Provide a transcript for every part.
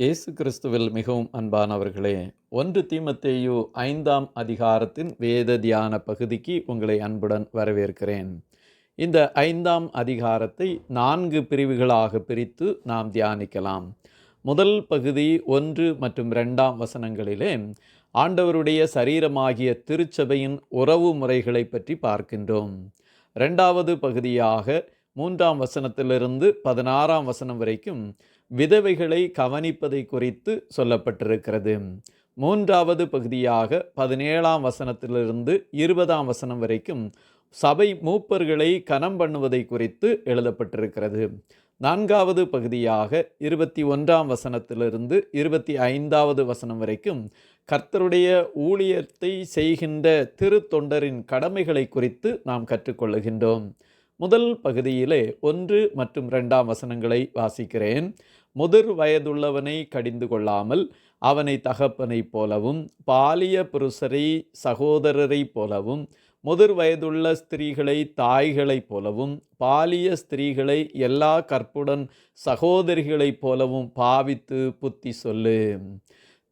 இயேசு கிறிஸ்துவில் மிகவும் அன்பானவர்களே, 1 தீமோத்தேயு 5ஆம் அதிகாரத்தின் வேத தியான பகுதிக்கு உங்களை அன்புடன் வரவேற்கிறேன். இந்த 5ஆம் அதிகாரத்தை 4 பிரிவுகளாக பிரித்து நாம் தியானிக்கலாம். முதல் பகுதி 1 மற்றும் 2ஆம் வசனங்களிலே ஆண்டவருடைய சரீரமாகிய திருச்சபையின் உறவு முறைகளை பற்றி பார்க்கின்றோம். 2வது பகுதியாக 3ஆம் வசனத்திலிருந்து 16ஆம் வசனம் வரைக்கும் விதவைகளை கவனிப்பதை குறித்து சொல்லப்பட்டிருக்கிறது. 3வது பகுதியாக 17ஆம் வசனத்திலிருந்து 20ஆம் வசனம் வரைக்கும் சபை மூப்பர்களை கனம் பண்ணுவதை குறித்து எழுதப்பட்டிருக்கிறது. 4வது பகுதியாக 21ஆம் வசனத்திலிருந்து 25வது வசனம் வரைக்கும் கர்த்தருடைய ஊழியத்தை செய்கின்ற திருத்தொண்டரின் கடமைகளை குறித்து நாம் கற்றுக்கொள்ளுகின்றோம். முதல் பகுதியிலே 1 மற்றும் 2ஆம் வசனங்களை வாசிக்கிறேன். முதிர் வயதுள்ளவனை கடிந்து கொள்ளாமல் அவனை தகப்பனைப் போலவும் பாலிய புருஷரை சகோதரரைப் போலவும் முதிர் வயதுள்ள ஸ்திரீகளை தாய்களைப் போலவும் பாலிய ஸ்திரீகளை எல்லா கற்புடன் சகோதரிகளைப் போலவும் பாவித்து புத்தி சொல்லு.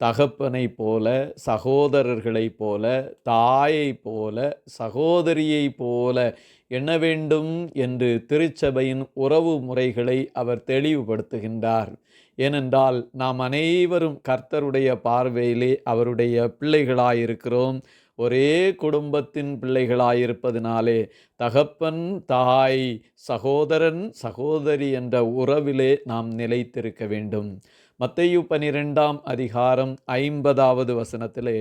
தகப்பனைப் போல, சகோதரர்களைப் போல, தாயைப் போல, சகோதரியைப் போல எண்ண வேண்டும் என்று திருச்சபையின் உறவு முறைகளை அவர் தெளிவுபடுத்துகின்றார். ஏனென்றால் நாம் அனைவரும் கர்த்தருடைய பார்வையிலே அவருடைய பிள்ளைகளாயிருக்கிறோம். ஒரே குடும்பத்தின் பிள்ளைகளாயிருப்பதினாலே தகப்பன், தாய், சகோதரன், சகோதரி என்ற உறவிலே நாம் நிலைத்திருக்க வேண்டும். மத்தேயு 12ஆம் அதிகாரம் 50வது வசனத்திலே,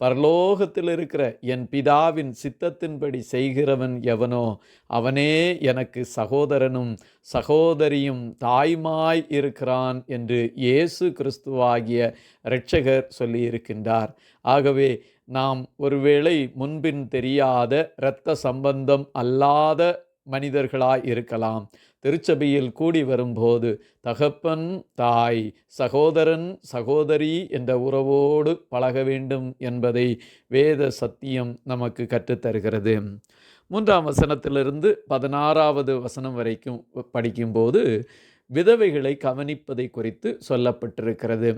பரலோகத்தில் இருக்கிற என் பிதாவின் சித்தத்தின்படி செய்கிறவன் எவனோ அவனே எனக்கு சகோதரனும் சகோதரியும் தாயுமாய் இருக்கிறான் என்று இயேசு கிறிஸ்துவாகிய இரட்சகர் சொல்லியிருக்கின்றார். ஆகவே நாம் ஒருவேளை முன்பின் தெரியாத இரத்த சம்பந்தம் அல்லாத மனிதர்களாய் இருக்கலாம். திருச்சபையில் கூடி வரும்போது தகப்பன், தாய், சகோதரன், சகோதரி என்ற உறவோடு பழக வேண்டும் என்பதை வேத சத்தியம் நமக்கு கற்றுத்தருகிறது. 3ஆம் வசனத்திலிருந்து 16வது வசனம் வரைக்கும் படிக்கும்போது விதவைகளை கவனிப்பதை குறித்து சொல்லப்பட்டிருக்கிறது.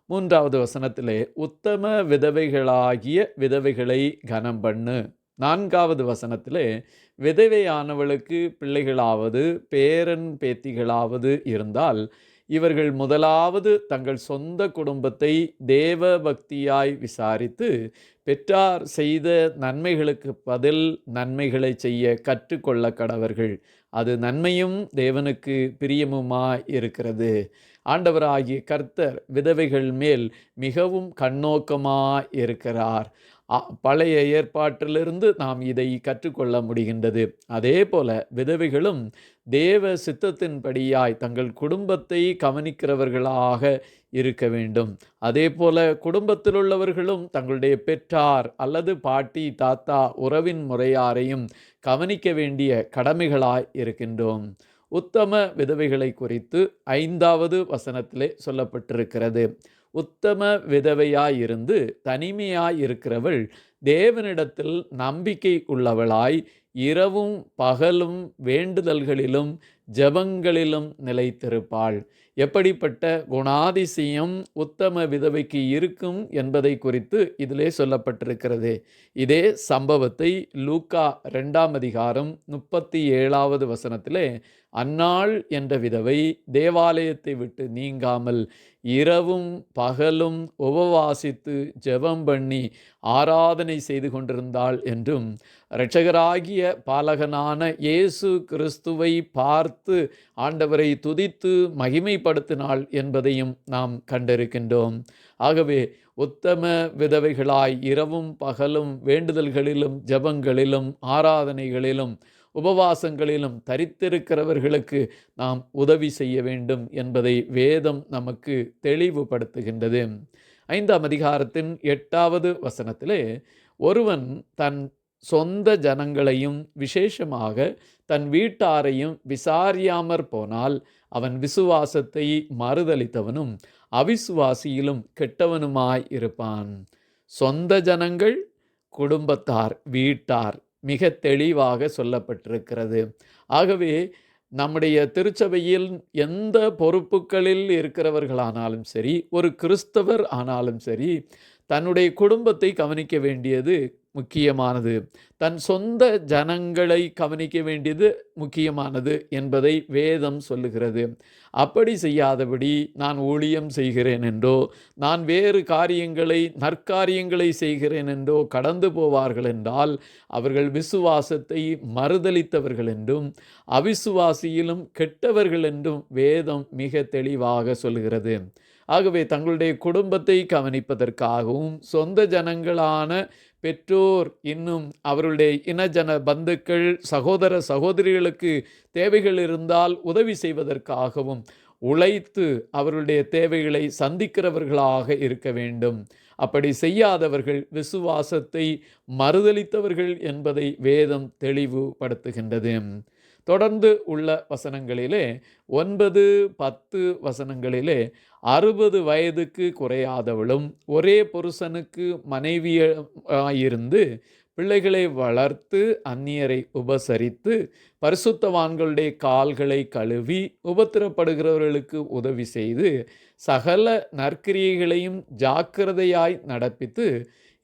3வது வசனத்திலே உத்தம விதவைகளாகிய விதவைகளை கனம் பண்ணு. 4வது வசனத்திலே விதவையானவளுக்கு பிள்ளைகளாவது பேரன் பேத்திகளாவது இருந்தால் இவர்கள் முதலாவது தங்கள் சொந்த குடும்பத்தை தேவ பக்தியாய் விசாரித்து பெற்றார் செய்த நன்மைகளுக்கு பதில் நன்மைகளை செய்ய கற்றுக்கொள்ள கடவர்கள். அது நன்மையும் தேவனுக்கு பிரியமுமாய் இருக்கிறது. ஆண்டவராகிய கர்த்தர் விதவைகள் மேல் மிகவும் கண்ணோக்கமாய் இருக்கிறார். பழைய ஏற்பாட்டிலிருந்து நாம் இதை கற்றுக்கொள்ள முடிகின்றது. அதே போல விதவைகளும் தேவ சித்தத்தின்படியாய் தங்கள் குடும்பத்தை கவனிக்கிறவர்களாக இருக்க வேண்டும். அதே போல குடும்பத்தில் உள்ளவர்களும் தங்களுடைய பெற்றார் அல்லது பாட்டி, தாத்தா, உறவின் முறையாரையும் கவனிக்க வேண்டிய கடமைகளாய் இருக்கின்றோம். உத்தம விதவைகளை குறித்து 5வது வசனத்திலே சொல்லப்பட்டிருக்கிறது. உத்தம விதவையாயிருந்து தனிமையாயிருக்கிறவள் தேவனிடத்தில் நம்பிக்கை உள்ளவளாய் இரவும் பகலும் வேண்டுதல்களிலும் ஜெபங்களிலும் நிலைத்திருப்பாள். எப்படிப்பட்ட குணாதிசயம் உத்தம விதவைக்கு இருக்கும் என்பதை குறித்து இதிலே சொல்லப்பட்டிருக்கிறது. இதே சம்பவத்தை லூக்கா 2ஆம் அதிகாரம் 37வது வசனத்திலே அன்னாள் என்ற விதவை தேவாலயத்தை விட்டு நீங்காமல் இரவும் பகலும் உபவாசித்து ஜெபம் பண்ணி ஆராதனை செய்து கொண்டிருந்தாள் என்றும் இரட்சகராகிய பாலகனான இயேசு கிறிஸ்துவை பார்த்து ஆண்டவரை துதித்து மகிமைப்படுத்தினாள் என்பதையும் நாம் கண்டிருக்கின்றோம். ஆகவே உத்தம விதவைகளாய் இரவும் பகலும் வேண்டுதல்களிலும் ஜெபங்களிலும் ஆராதனைகளிலும் உபவாசங்களிலும் தரித்திருக்கிறவர்களுக்கு நாம் உதவி செய்ய வேண்டும் என்பதை வேதம் நமக்கு தெளிவுபடுத்துகின்றது. 5ஆம் அதிகாரத்தின் 8வது வசனத்திலே ஒருவன் தன் சொந்த ஜனங்களையும் விசேஷமாக தன் வீட்டாரையும் விசாரியாமற் போனால் அவன் விசுவாசத்தை மறுதலித்தவனும் அவிசுவாசியிலும் கெட்டவனுமாய் இருப்பான். சொந்த ஜனங்கள், குடும்பத்தார், வீட்டார் மிக தெளிவாக சொல்லப்பட்டிருக்கிறது. ஆகவே நம்முடைய திருச்சபையில் எந்த பொறுப்புகளில் இருக்கிறவர்களானாலும் சரி, ஒரு கிறிஸ்தவர் ஆனாலும் சரி, தன்னுடைய குடும்பத்தை கவனிக்க வேண்டியது முக்கியமானது. தன் சொந்த ஜனங்களை கவனிக்க வேண்டியது முக்கியமானது என்பதை வேதம் சொல்லுகிறது. அப்படி செய்யாதபடி நான் ஊழியம் செய்கிறேன் என்றோ, நான் வேறு காரியங்களை நற்காரியங்களை செய்கிறேன் என்றோ கடந்து போவார்கள் என்றால், அவர்கள் விசுவாசத்தை மறுதலித்தவர்கள் என்றும், அவிசுவாசியிலும் கெட்டவர்கள் என்றும் வேதம் மிக தெளிவாக சொல்கிறது. ஆகவே தங்களுடைய குடும்பத்தை கவனிப்பதற்காகவும், சொந்த ஜனங்களான பெற்றோர், இன்னும் அவருடைய இனஜன பந்துக்கள், சகோதர சகோதரிகளுக்கு தேவைகள் இருந்தால் உதவி செய்வதற்காகவும் உழைத்து அவருடைய தேவைகளை சந்திக்கிறவர்களாக இருக்க வேண்டும். அப்படி செய்யாதவர்கள் விசுவாசத்தை மறுதலித்தவர்கள் என்பதை வேதம் தெளிவுபடுத்துகின்றது. தொடர்ந்து உள்ள வசனங்களிலே 9, 10 வசனங்களிலே 60 வயதுக்கு குறையாதவளும் ஒரே புருஷனுக்கு மனைவியிருந்து பிள்ளைகளை வளர்த்து அந்நியரை உபசரித்து பரிசுத்தவான்களுடைய கால்களை கழுவி உபத்திரப்படுகிறவர்களுக்கு உதவி செய்து சகல நற்கிரியைகளையும் ஜாக்கிரதையாய் நடப்பித்து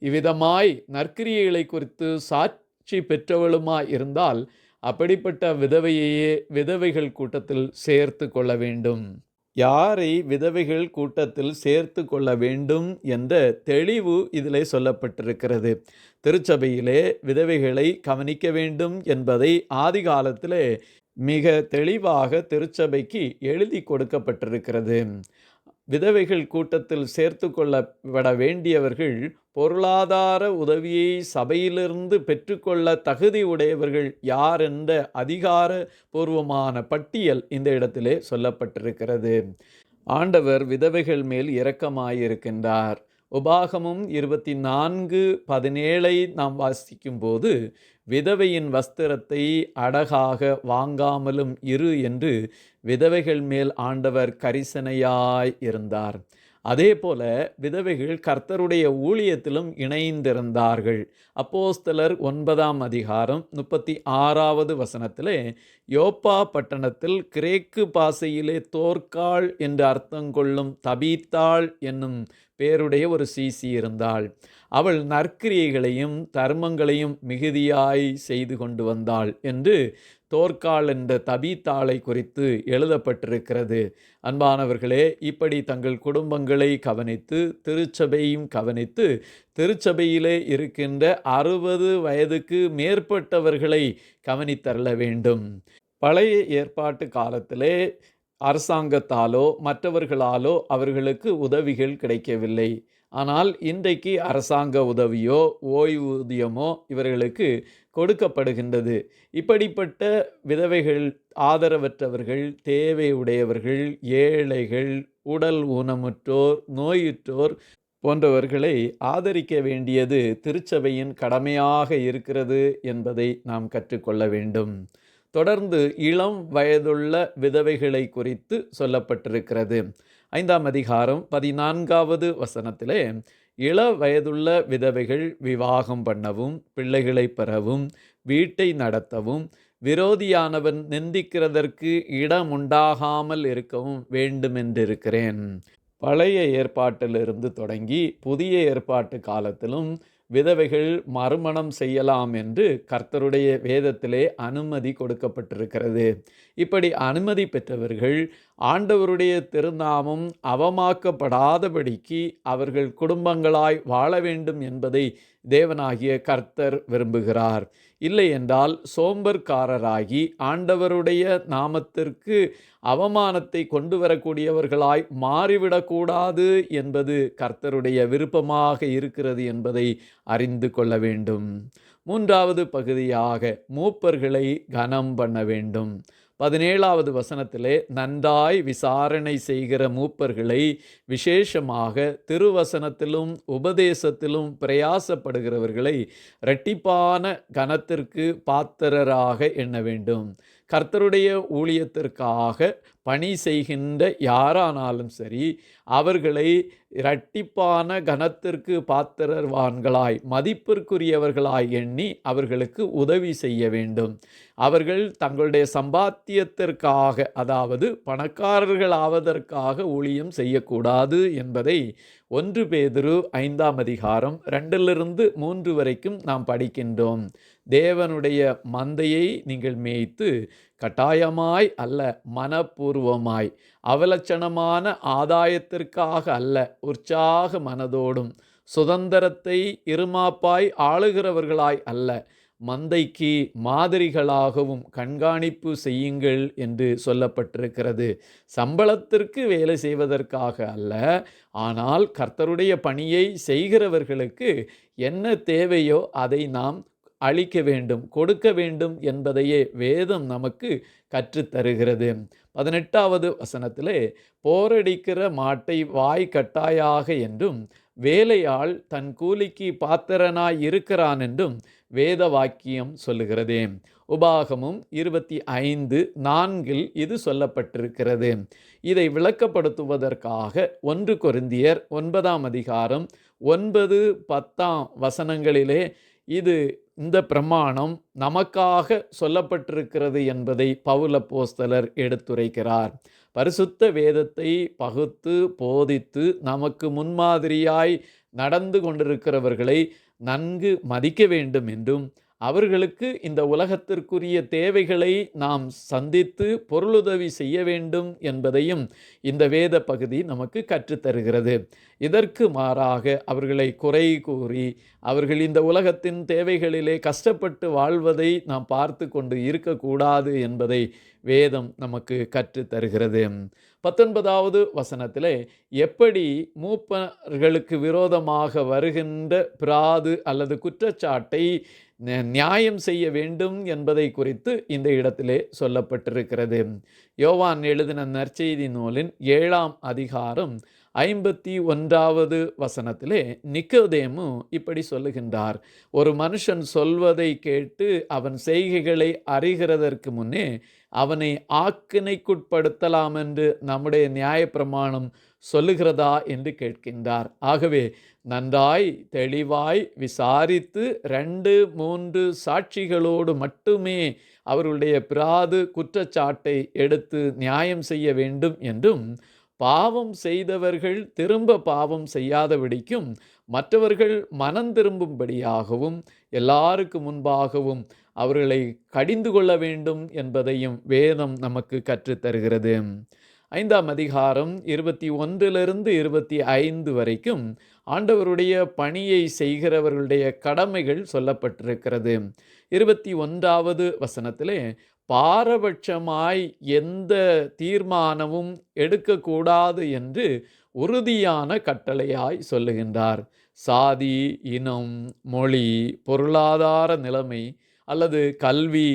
இவ்விதமாய் நற்கிரியைகளை குறித்து சாட்சி பெற்றவளுமாய் இருந்தால் அப்படிப்பட்ட விதவையையே விதவைகள் கூட்டத்தில் சேர்த்து கொள்ள வேண்டும். யாரை விதவைகள் கூட்டத்தில் சேர்த்து கொள்ள வேண்டும் என்ற தெளிவு இதிலே சொல்லப்பட்டிருக்கிறது. திருச்சபையிலே விதவைகளை கவனிக்க வேண்டும் என்பதை ஆதி காலத்திலே மிக தெளிவாக திருச்சபைக்கு எழுதி கொடுக்கப்பட்டிருக்கிறது. விதவைகள் கூட்டத்தில் சேர்த்து கொள்ளப்பட வேண்டியவர்கள் பொருளாதார உதவியை சபையிலிருந்து பெற்றுக்கொள்ள தகுதி உடையவர்கள் யார் என்ற அதிகாரபூர்வமான பட்டியல் இந்த இடத்திலே சொல்லப்பட்டிருக்கிறது. ஆண்டவர் விதவைகள் மேல் இரக்கமாயிருக்கின்றார். உபாகமும் 24:17 நாம் வாசிக்கும்போது, விதவையின் வஸ்திரத்தை அடகாக வாங்காமலும் இரு என்று விதவைகள் மேல் ஆண்டவர் கரிசனையாய் இருந்தார். அதே போல விதவைகள் கர்த்தருடைய ஊழியத்திலும் இணைந்திருந்தார்கள். அப்போஸ்தலர் 9:36 வசனத்திலே, யோப்பா பட்டணத்தில் கிரேக்கு பாஷையிலே தோர்க்காள் என்று அர்த்தம் கொள்ளும் தபீத்தாள் என்னும் பேருடைய ஒரு சீசி இருந்தாள். அவள் நற்கிரியைகளையும் தர்மங்களையும் மிகுதியாய் செய்து கொண்டு வந்தாள் என்று தோர்க்காள் என்ற தபீத்தாளை குறித்து எழுதப்பட்டிருக்கிறது. அன்பானவர்களே, இப்படி தங்கள் குடும்பங்களை கவனித்து திருச்சபையும் கவனித்து திருச்சபையிலே இருக்கின்ற 60 வயதுக்கு மேற்பட்டவர்களை கவனித்தரல வேண்டும். பழைய ஏற்பாட்டு காலத்திலே அரசாங்கத்தாலோ மற்றவர்களாலோ அவர்களுக்கு உதவிகள் கிடைக்கவில்லை. ஆனால் இன்றைக்கு அரசாங்க உதவியோ ஓய்வூதியமோ இவர்களுக்கு கொடுக்கப்படுகின்றது. இப்படிப்பட்ட விதவைகள், ஆதரவற்றவர்கள், தேவையுடையவர்கள், ஏழைகள், உடல் ஊனமுற்றோர், நோயுற்றோர் போன்றவர்களை ஆதரிக்க வேண்டியது திருச்சபையின் கடமையாக இருக்கிறது என்பதை நாம் கற்றுக்கொள்ள வேண்டும். தொடர்ந்து இளம் வயதுள்ள விதவைகளை குறித்து சொல்லப்பட்டிருக்கிறது. 5ஆம் அதிகாரம் 14வது வசனத்திலே, இள வயதுள்ள விதவைகள் விவாகம் பண்ணவும், பிள்ளைகளை பெறவும், வீட்டை நடத்தவும், விரோதியானவன் நிந்திக்கிறதற்கு இடமுண்டாகாமல் இருக்கவும் வேண்டுமென்றிருக்கிறேன். பழைய ஏற்பாட்டிலிருந்து தொடங்கி புதிய ஏற்பாட்டு காலத்திலும் விதவைகள் மறுமணம் செய்யலாம் என்று கர்த்தருடைய வேதத்திலே அனுமதி கொடுக்கப்பட்டிருக்கிறது. இப்படி அனுமதி பெற்றவர்கள் ஆண்டவருடைய திருநாமம் அவமாக்கப்படாதபடிக்கு அவர்கள் குடும்பங்களாய் வாழ வேண்டும் என்பதை தேவனாகிய கர்த்தர் விரும்புகிறார். இல்லை என்றால் சோம்பற்காரராகி ஆண்டவருடைய நாமத்திற்கு அவமானத்தை கொண்டு வரக்கூடியவர்களாய் மாறிவிடக்கூடாது என்பது கர்த்தருடைய விருப்பமாக இருக்கிறது என்பதை அறிந்து கொள்ள வேண்டும். 3வது பகுதியாக மூப்பர்களை கனம் பண்ண வேண்டும். 17வது வசனத்திலே, நன்றாய் விசாரணை செய்கிற மூப்பர்களை, விசேஷமாக திருவசனத்திலும் உபதேசத்திலும் பிரயாசப்படுகிறவர்களை இரட்டிப்பான கனத்திற்கு பாத்திரராக எண்ண வேண்டும். கர்த்தருடைய ஊழியத்திற்காக பணி செய்கின்ற யாரானாலும் சரி, அவர்களை இரட்டிப்பான கனத்திற்கு பாத்திரவான்களாய் மதிப்பிற்குரியவர்களாய் எண்ணி அவர்களுக்கு உதவி செய்ய வேண்டும். அவர்கள் தங்களுடைய சம்பாத்தியத்திற்காக, அதாவது பணக்காரர்கள் ஆவதற்காக ஊழியம் செய்யக்கூடாது என்பதை 1 பேதுரு 5ஆம் அதிகாரம் 2-3 வரைக்கும் நாம் படிக்கின்றோம். தேவனுடைய மந்தையை நீங்கள் மேய்த்து கட்டாயமாய் அல்ல, மனப்பூர்வமாய், அவலட்சணமான ஆதாயத்திற்காக அல்ல, உற்சாக மனதோடும், சுதந்திரத்தை இருமாப்பாய் ஆளுகிறவர்களாய் அல்ல, மந்தைக்கு மாதிரிகளாகவும் கண்காணிப்பு செய்யுங்கள் என்று சொல்லப்பட்டிருக்கிறது. சம்பளத்திற்கு வேலை செய்வதற்காக அல்ல, ஆனால் கர்த்தருடைய பணியை செய்கிறவர்களுக்கு என்ன தேவையோ அதை நாம் அளிக்க வேண்டும், கொடுக்க வேண்டும் என்பதையே வேதம் நமக்கு கற்றுத்தருகிறது. 18வது வசனத்திலே, போரடிக்கிற மாட்டை வாய் கட்டாயாக என்றும் வேலையாள் தன் கூலிக்கு பாத்திரனாய் இருக்கிறான் என்றும் வேத வாக்கியம் சொல்லுகிறதே. உபாகமும் 25:4 இது சொல்லப்பட்டிருக்கிறது. இதை விளக்கப்படுத்துவதற்காக 1 கொரிந்தியர் 9ஆம் அதிகாரம் 9-10 வசனங்களிலே இந்த பிரமாணம் நமக்காக சொல்லப்பட்டிருக்கிறது என்பதை பவுல் அப்போஸ்தலர் எடுத்துரைக்கிறார். பரிசுத்த வேதத்தை பகுத்து போதித்து நமக்கு முன்மாதிரியாய் நடந்து கொண்டிருக்கிறவர்களை நன்கு மதிக்க வேண்டும் என்றும், அவர்களுக்கு இந்த உலகத்திற்குரிய தேவைகளை நாம் சந்தித்து பொருளுதவி செய்ய வேண்டும் என்பதையும் இந்த வேத பகுதி நமக்கு கற்றுத்தருகிறது. இதற்கு மாறாக அவர்களை குறை கூறி அவர்கள் இந்த உலகத்தின் தேவைகளிலே கஷ்டப்பட்டு வாழ்வதை நாம் பார்த்து கொண்டு இருக்கக்கூடாது என்பதை வேதம் நமக்கு கற்றுத்தருகிறது. 19வது வசனத்திலே, எப்படி மூப்பர்களுக்கு விரோதமாக வருகின்ற பிராது அல்லது குற்றச்சாட்டை நியாயம் செய்ய வேண்டும் என்பதை குறித்து இந்த இடத்திலே சொல்லப்பட்டிருக்கிறது. யோவான் எழுதின நற்செய்தி நூலின் 7ஆம் அதிகாரம் 51வது வசனத்திலே நிக்கோதேமு இப்படி சொல்லுகின்றார். ஒரு மனுஷன் சொல்வதை கேட்டு அவன் செய்கைகளை அறிகிறதற்கு முன்னே அவனை ஆக்கினைக்குட்படுத்தலாம் என்று நம்முடைய நியாயப்பிரமாணம் சொல்லுகிறதா என்று கேட்கின்றார். ஆகவே நன்றாய் தெளிவாய் விசாரித்து 2-3 சாட்சிகளோடு மட்டுமே அவர்களுடைய பிராது குற்றச்சாட்டை எடுத்து நியாயம் செய்ய வேண்டும் என்றும், பாவம் செய்தவர்கள் திரும்ப பாவம் செய்யாதபடிக்கும் மற்றவர்கள் மனம் திரும்பும்படியாகவும் எல்லாருக்கு முன்பாகவும் அவர்களை கடிந்து கொள்ள வேண்டும் என்பதையும் வேதம் நமக்கு கற்றுத்தருகிறது. 5ஆம் அதிகாரம் 21-25 வரைக்கும் ஆண்டவருடைய பணியை செய்கிறவர்களுடைய கடமைகள் சொல்லப்பட்டிருக்கிறது. 21வது வசனத்திலே, பாரபட்சமாய் எந்த தீர்மானமும் எடுக்கக்கூடாது என்று உறுதியான கட்டளையாய் சொல்லுகின்றார். சாதி, இனம், மொழி, பொருளாதார நிலைமை அல்லது கல்வி,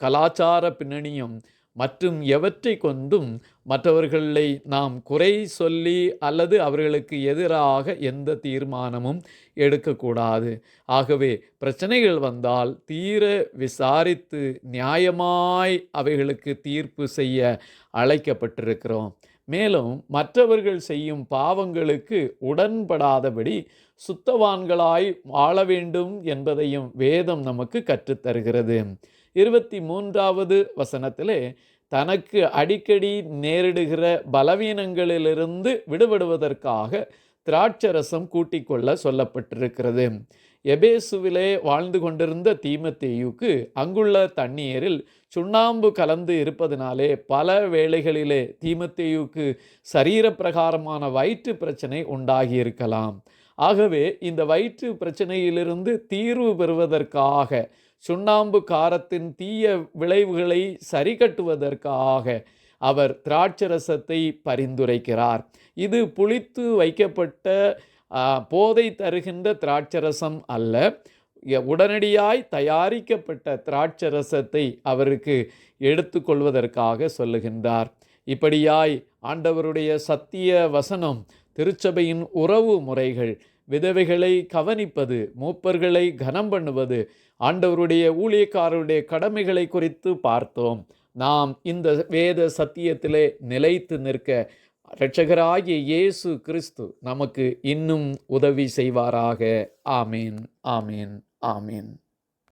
கலாச்சார பின்னணியம் மற்றும் எவற்றை கொண்டும் மற்றவர்களை நாம் குறை சொல்லி அல்லது அவர்களுக்கு எதிராக எந்த தீர்மானமும் எடுக்கக்கூடாது. ஆகவே பிரச்சனைகள் வந்தால் தீர விசாரித்து நியாயமாய் அவைகளுக்கு தீர்ப்பு செய்ய அழைக்கப்பட்டிருக்கிறோம். மேலும் மற்றவர்கள் செய்யும் பாவங்களுக்கு உடன்படாதபடி சுத்தவான்களாய் வாழ வேண்டும் என்பதையும் வேதம் நமக்கு கற்றுத்தருகிறது. 23வது வசனத்திலே, தனக்கு அடிக்கடி நேரிடுகிற பலவீனங்களிலிருந்து விடுபடுவதற்காக திராட்சரசம் கூட்டிக்கொள்ள சொல்லப்பட்டிருக்கிறது. எபேசுவிலே வாழ்ந்து கொண்டிருந்த தீமோத்தேயுக்கு அங்குள்ள தண்ணீரில் சுண்ணாம்பு கலந்து இருப்பதினாலே பல வேளைகளிலே தீமோத்தேயுக்கு சரீரப்பிரகாரமான வயிற்று பிரச்சனை உண்டாகியிருக்கலாம். ஆகவே இந்த வயிற்று பிரச்சனையிலிருந்து தீர்வு பெறுவதற்காக, சுண்ணாம்பு காரத்தின் தீய விளைவுகளை சரிகட்டுவதற்காக அவர் திராட்சரசத்தை பரிந்துரைக்கிறார். இது புளித்து வைக்கப்பட்ட போதை தருகின்ற திராட்சரசம் அல்ல, உடனடியாய் தயாரிக்கப்பட்ட திராட்சரசத்தை அவருக்கு எடுத்துக்கொள்வதற்காக சொல்லுகின்றார். இப்படியாய் ஆண்டவருடைய சத்திய வசனம், திருச்சபையின் உறவு முறைகள், விதவைகளை கவனிப்பது, மூப்பர்களை கனம் பண்ணுவது, ஆண்டவருடைய ஊழியக்காரருடைய கடமைகளை குறித்து பார்த்தோம். நாம் இந்த வேத சத்தியத்திலே நிலைத்து நிற்க இரட்சகராகிய இயேசு கிறிஸ்து நமக்கு இன்னும் உதவி செய்வாராக. ஆமீன், ஆமீன், ஆமீன்.